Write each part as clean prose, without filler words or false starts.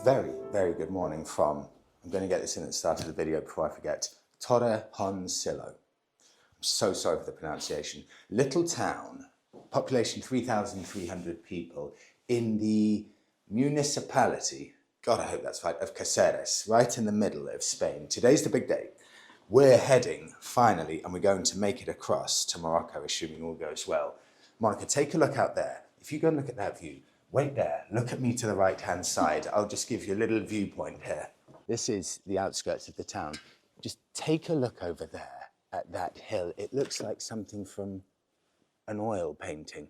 very, very good morning from, I'm going to get this in at the start of the video before I forget, Torrejoncillo. I'm so sorry for the pronunciation. Little town, population 3,300 people, in the municipality, God I hope that's right, of Caceres, right in the middle of Spain. Today's the big day. We're heading, finally, and we're going to make it across to Morocco, assuming all goes well. Monica, take a look out there. If you go and look at that view, wait there, look at me to the right-hand side. I'll just give you a little viewpoint here. This is the outskirts of the town. Just take a look over there at that hill. It looks like something from an oil painting.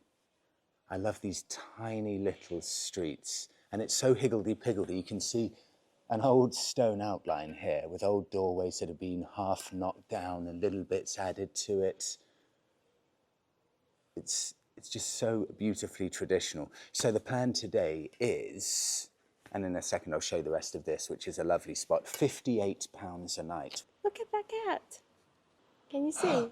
I love these tiny little streets, and it's so higgledy-piggledy. You can see an old stone outline here with old doorways that have been half knocked down and little bits added to it. It's just so beautifully traditional. So the plan today is, and in a second I'll show you the rest of this, which is a lovely spot, £58 a night. Look at that cat. Can you see?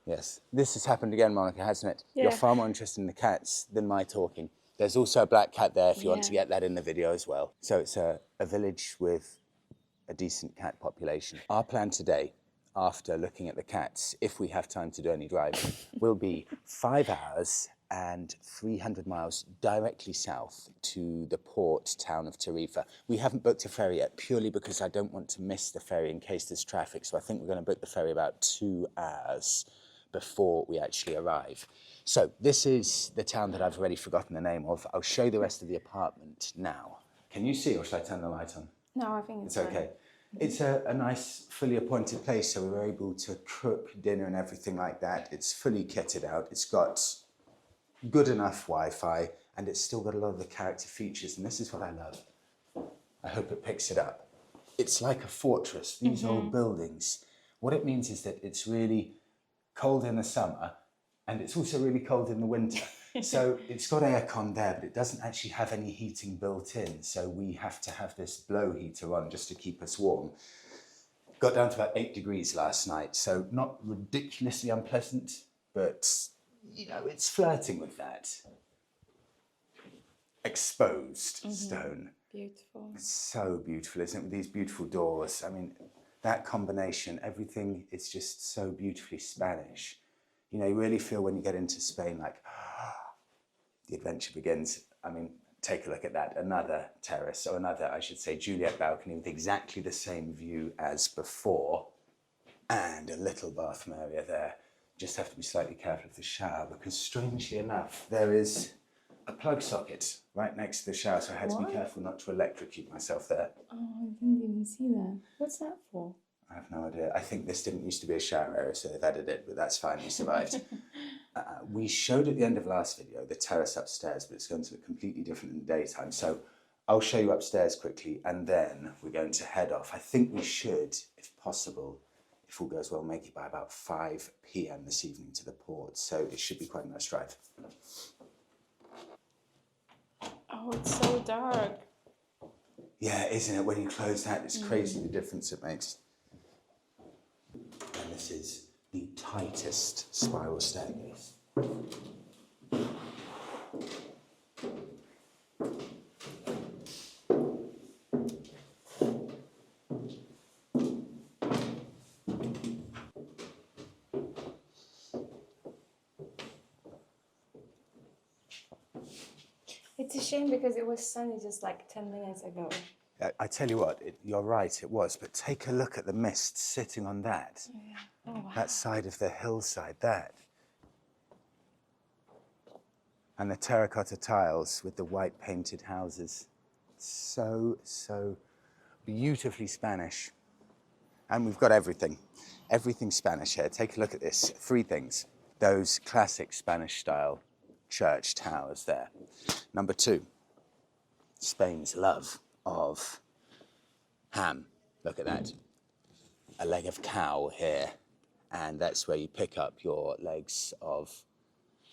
Yes, this has happened again, Monica, hasn't it? Yeah. You're far more interested in the cats than my talking. There's also a black cat there if you want to get that in the video as well. So it's a village with a decent cat population. Our plan today, after looking at the cats, if we have time to do any driving, will be 5 hours and 300 miles directly south to the port town of Tarifa. We haven't booked a ferry yet, purely because I don't want to miss the ferry in case there's traffic. So I think we're going to book the ferry about 2 hours before we actually arrive. So this is the town that I've already forgotten the name of. I'll show you the rest of the apartment now. Can you see, or should I turn the light on? No, I think it's okay. It's a nice, fully appointed place, so we were able to cook dinner and everything like that. It's fully kitted out. It's got good enough Wi-Fi, and it's still got a lot of the character features, and this is what I love. I hope it picks it up. It's like a fortress, these old buildings. What it means is that it's really cold in the summer, and it's also really cold in the winter. So it's got aircon there, but it doesn't actually have any heating built in. So we have to have this blow heater on just to keep us warm. Got down to about 8 degrees last night. So not ridiculously unpleasant, but you know, it's flirting with that. Exposed stone. beautiful. It's so beautiful, isn't it? With these beautiful doors. I mean, that combination, everything is just so beautifully Spanish. You know, you really feel when you get into Spain, like, the adventure begins. I mean, take a look at that. Another terrace, or another, I should say, Juliet balcony with exactly the same view as before. And a little bathroom area there. Just have to be slightly careful of the shower because, strangely enough, there is a plug socket right next to the shower. So I had to be careful not to electrocute myself there. Oh, I didn't even see that. What's that for? I have no idea. I think this didn't used to be a shower area, so they've added it, but that's fine, we survived. We showed at the end of last video the terrace upstairs, but it's going to look completely different in the daytime. So I'll show you upstairs quickly, and then we're going to head off. I think we should, if possible, if all goes well, make it by about 5 p.m. this evening to the port. So it should be quite a nice drive. Oh, it's so dark. Yeah, isn't it? When you close that, it's crazy the difference it makes. And this is the tightest spiral staircase. It's a shame because it was sunny just like 10 minutes ago. I tell you what, you're right, it was, but take a look at the mist sitting on that. Oh, yeah. Oh, wow. That side of the hillside, that. And the terracotta tiles with the white painted houses. So, so beautifully Spanish. And we've got everything. Everything Spanish here. Take a look at this. 3 things. Those classic Spanish style church towers there. Number 2, Spain's love of ham. Look at that. A leg of cow here. And that's where you pick up your legs of...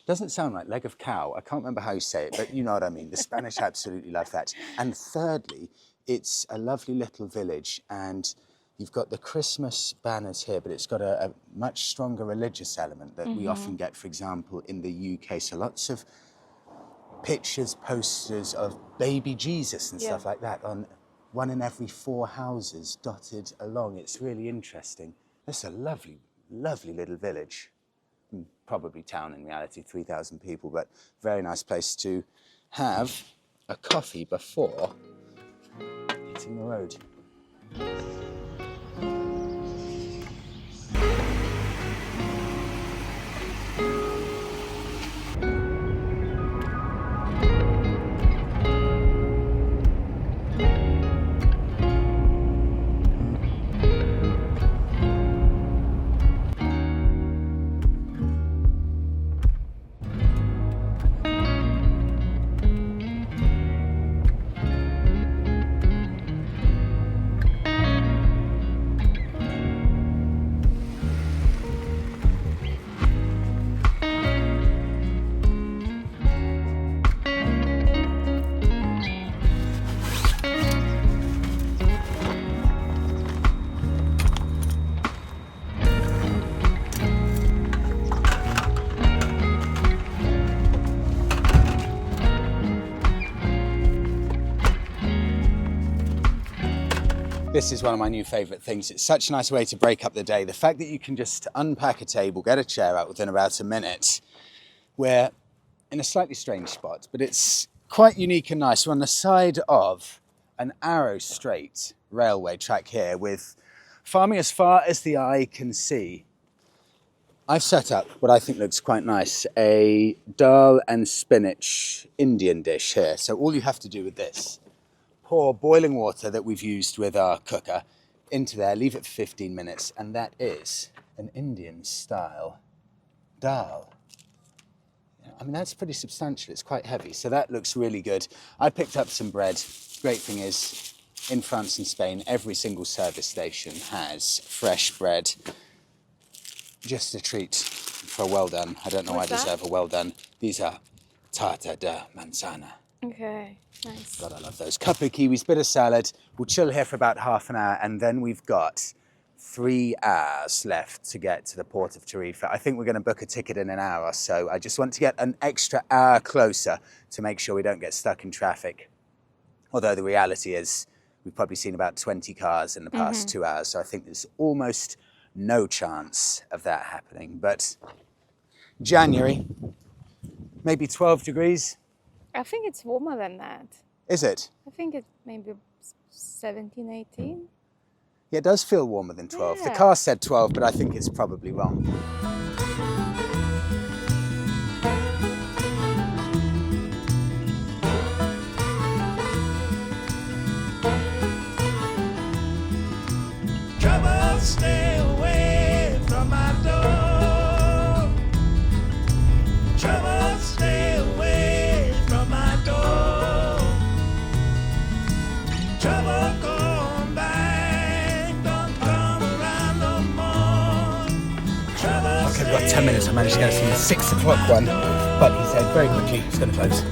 Doesn't sound like leg of cow. I can't remember how you say it, but you know what I mean. The Spanish absolutely love that. And thirdly, it's a lovely little village, and you've got the Christmas banners here, but it's got a much stronger religious element that we often get, for example, in the UK. So lots of pictures, posters of baby Jesus and stuff like that on one in every 4 houses dotted along. It's really interesting. It's a lovely, lovely little village. Probably town in reality, 3,000 people, but very nice place to have a coffee before hitting the road. This is one of my new favourite things. It's such a nice way to break up the day. The fact that you can just unpack a table, get a chair out within about a minute. We're in a slightly strange spot, but it's quite unique and nice. We're on the side of an arrow straight railway track here with farming as far as the eye can see. I've set up what I think looks quite nice, a dal and spinach Indian dish here. So all you have to do with this, pour boiling water that we've used with our cooker into there, leave it for 15 minutes, and that is an Indian style dal. I mean, that's pretty substantial. It's quite heavy, so that looks really good. I picked up some bread. Great thing is, in France and Spain, every single service station has fresh bread. Just a treat for a well done. I don't know why I deserve a well done. These are tarta de manzana. Okay, nice. God, I love those. Cup of kiwis, bit of salad. We'll chill here for about half an hour, and then we've got 3 hours left to get to the port of Tarifa. I think we're going to book a ticket in an hour or so. I just want to get an extra hour closer to make sure we don't get stuck in traffic. Although the reality is we've probably seen about 20 cars in the past 2 hours, so I think there's almost no chance of that happening. But January, maybe 12 degrees. I think it's warmer than that. Is it? I think it's maybe 17, 18. Yeah, it does feel warmer than 12. Yeah. The car said 12, but I think it's probably wrong. Trouble, stay away from my door. Trouble, stay away from my door. Trouble, come back, don't come around no more. Trouble, Okay, we've got 10 minutes. I managed to get us in the 6 o'clock one, but he said very quickly it's going to close.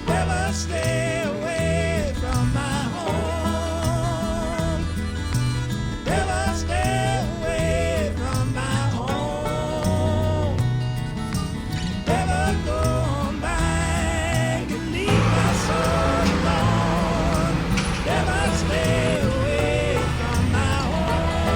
never stay away from my home. Never stay away from my home. Never come back and leave my soul alone. Never stay away from my home.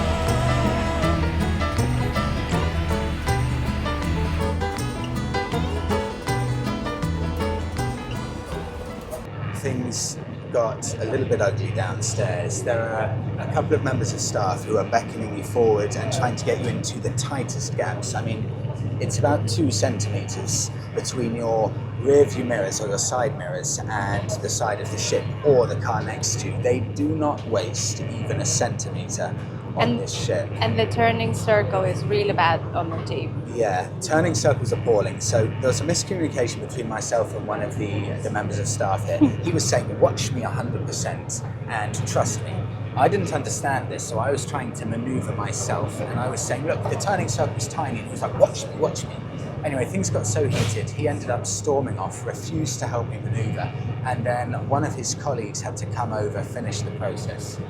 Things got a little bit ugly downstairs. There are a couple of members of staff who are beckoning you forward and trying to get you into the tightest gaps. I mean, it's about 2 centimetres between your rear view mirrors or your side mirrors and the side of the ship or the car next to you. They do not waste even a centimetre on this ship. And the turning circle is really bad on the Jeep. Yeah, turning circle's appalling. So there was a miscommunication between myself and one of the members of staff here. He was saying, watch me 100% and trust me. I didn't understand this, so I was trying to maneuver myself, and I was saying, look, the turning circle's tiny, and he was like, watch me, watch me. Anyway, things got so heated, he ended up storming off, refused to help me maneuver, and then one of his colleagues had to come over, finish the process.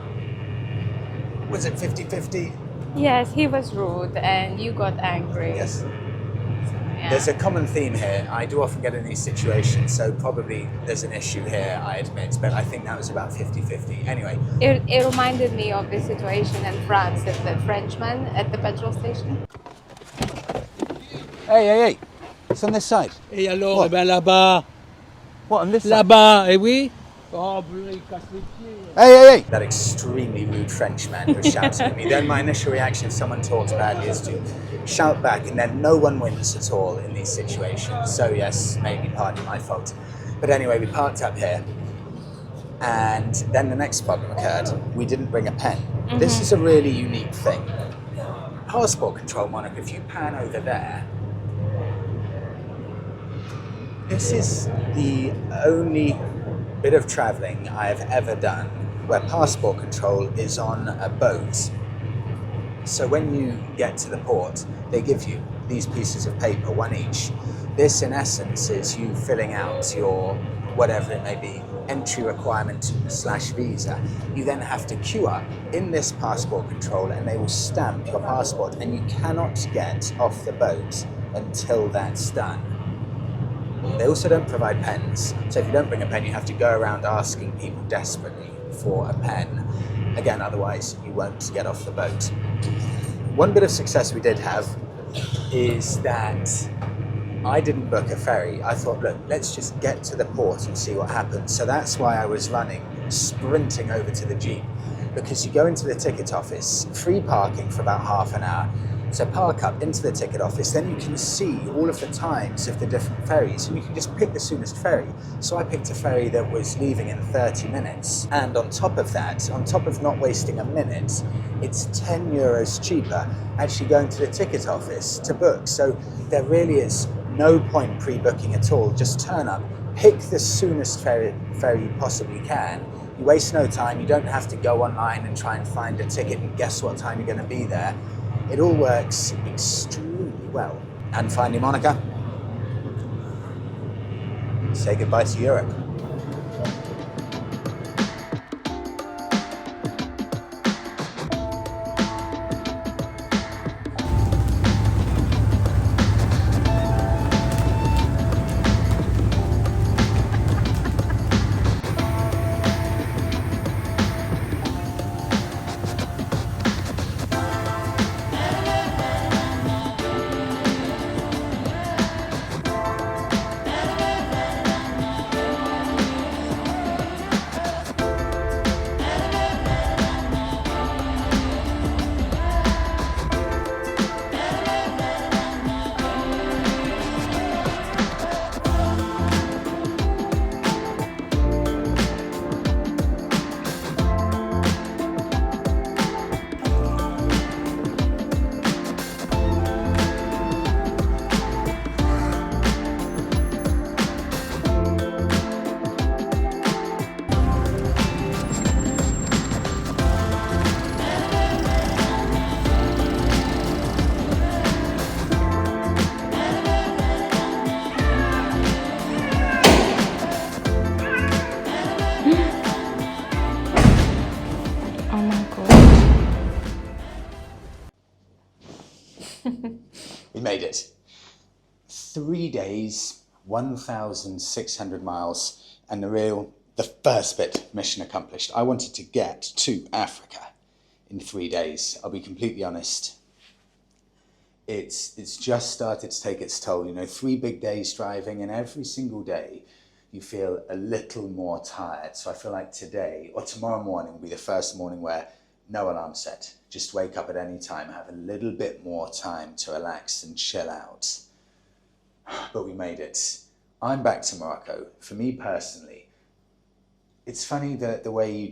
Was it 50-50? Yes, he was rude and you got angry. Yes. Yeah. There's a common theme here. I do often get in these situations, so probably there's an issue here, I admit, but I think that was about 50-50. Anyway. It reminded me of the situation in France with the Frenchman at the petrol station. Hey. It's on this side. Et alors, What? eh ben là-bas, What, on this side? là-bas, eh oui. Oh, bleu, il casse les pieds. Hey! That extremely rude Frenchman who shouted at me. Then my initial reaction if someone talks badly is to shout back, and then no one wins at all in these situations. So yes, maybe partly my fault. But anyway, we parked up here, and then the next problem occurred. We didn't bring a pen. This is a really unique thing. Passport control, Monica, if you pan over there, this is the only bit of travelling I have ever done where passport control is on a boat. So when you get to the port, they give you these pieces of paper, one each. This, in essence, is you filling out your, whatever it may be, entry requirement / visa. You then have to queue up in this passport control and they will stamp your passport, and you cannot get off the boat until that's done. They also don't provide pens, so if you don't bring a pen, you have to go around asking people desperately for a pen. Again, otherwise you won't get off the boat. One bit of success we did have is that I didn't book a ferry. I thought, look, let's just get to the port and see what happens. So that's why I was running, sprinting over to the Jeep, because you go into the ticket office, free parking for about half an hour. So park up into the ticket office, then you can see all of the times of the different ferries, and you can just pick the soonest ferry. So I picked a ferry that was leaving in 30 minutes. And on top of that, on top of not wasting a minute, it's 10 euros cheaper actually going to the ticket office to book. So there really is no point pre-booking at all. Just turn up, pick the soonest ferry you possibly can. You waste no time, you don't have to go online and try and find a ticket and guess what time you're going to be there. It all works extremely well. And finally, Monica, say goodbye to Europe. We made it. 3 days, 1,600 miles, and the first bit, mission accomplished. I wanted to get to Africa in 3 days. I'll be completely honest. It's just started to take its toll. 3 big days driving, and every single day you feel a little more tired. So I feel like today or tomorrow morning will be the first morning where no alarm set. Just wake up at any time, have a little bit more time to relax and chill out. But we made it. I'm back to Morocco. For me personally, it's funny that the way you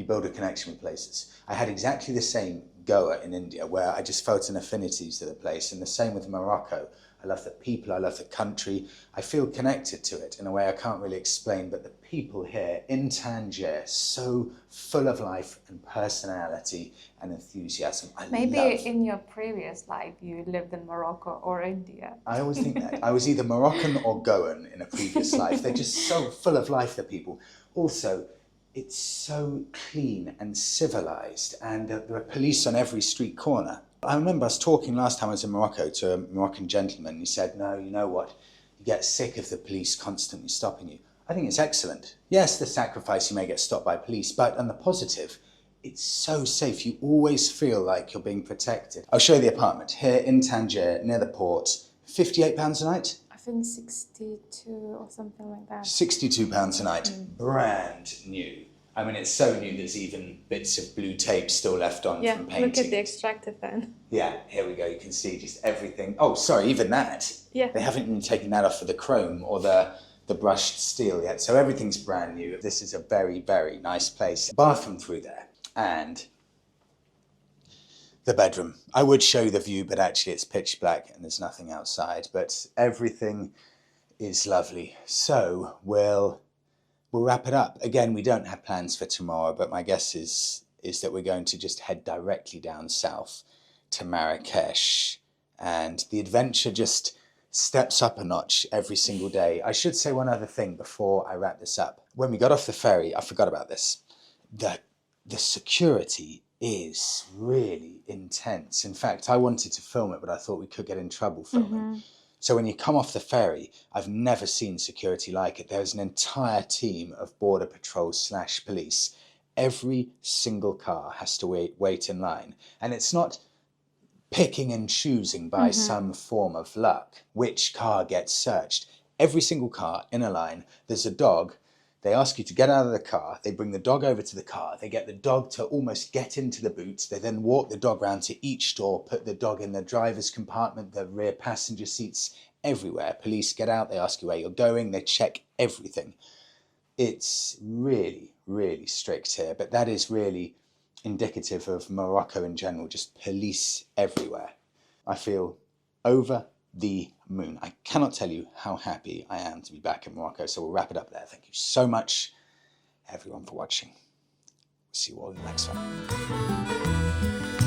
build a connection with places. I had exactly the same Goa in India, where I just felt an affinity to the place, and the same with Morocco. I love the people, I love the country. I feel connected to it in a way I can't really explain, but the people here in Tangier, so full of life and personality and enthusiasm. Maybe in your previous life you lived in Morocco or India. I always think that. I was either Moroccan or Goan in a previous life. They're just so full of life, the people. Also, it's so clean and civilized, and there are police on every street corner. I remember us talking last time I was in Morocco to a Moroccan gentleman. He said, no, you know what? You get sick of the police constantly stopping you. I think it's excellent. Yes, the sacrifice, you may get stopped by police, but on the positive, it's so safe. You always feel like you're being protected. I'll show you the apartment here in Tangier, near the port. £58 a night? I think 62 or something like that. £62 a night, brand new. I mean, it's so new there's even bits of blue tape still left on from painting. Look at the extractor fan. Yeah, here we go. You can see just everything. Oh, sorry, even that. Yeah. They haven't even taken that off for the chrome or the brushed steel yet. So everything's brand new. This is a very, very nice place. Bathroom through there. And the bedroom. I would show you the view, but actually it's pitch black and there's nothing outside. But everything is lovely. So we'll wrap it up. Again, we don't have plans for tomorrow, but my guess is that we're going to just head directly down south to Marrakesh. And the adventure just steps up a notch every single day. I should say one other thing before I wrap this up. When we got off the ferry, I forgot about this. The security is really intense. In fact, I wanted to film it, but I thought we could get in trouble filming. So when you come off the ferry, I've never seen security like it. There's an entire team of border patrol / police. Every single car has to wait in line. And it's not picking and choosing by some form of luck which car gets searched. Every single car in a line, there's a dog. They ask you to get out of the car. They bring the dog over to the car. They get the dog to almost get into the boot. They then walk the dog around to each door, put the dog in the driver's compartment, the rear passenger seats, everywhere. Police get out. They ask you where you're going. They check everything. It's really, really strict here. But that is really indicative of Morocco in general. Just police everywhere. I feel over the moon. I cannot tell you how happy I am to be back in Morocco. So we'll wrap it up there. Thank you so much, everyone, for watching. See you all in the next one.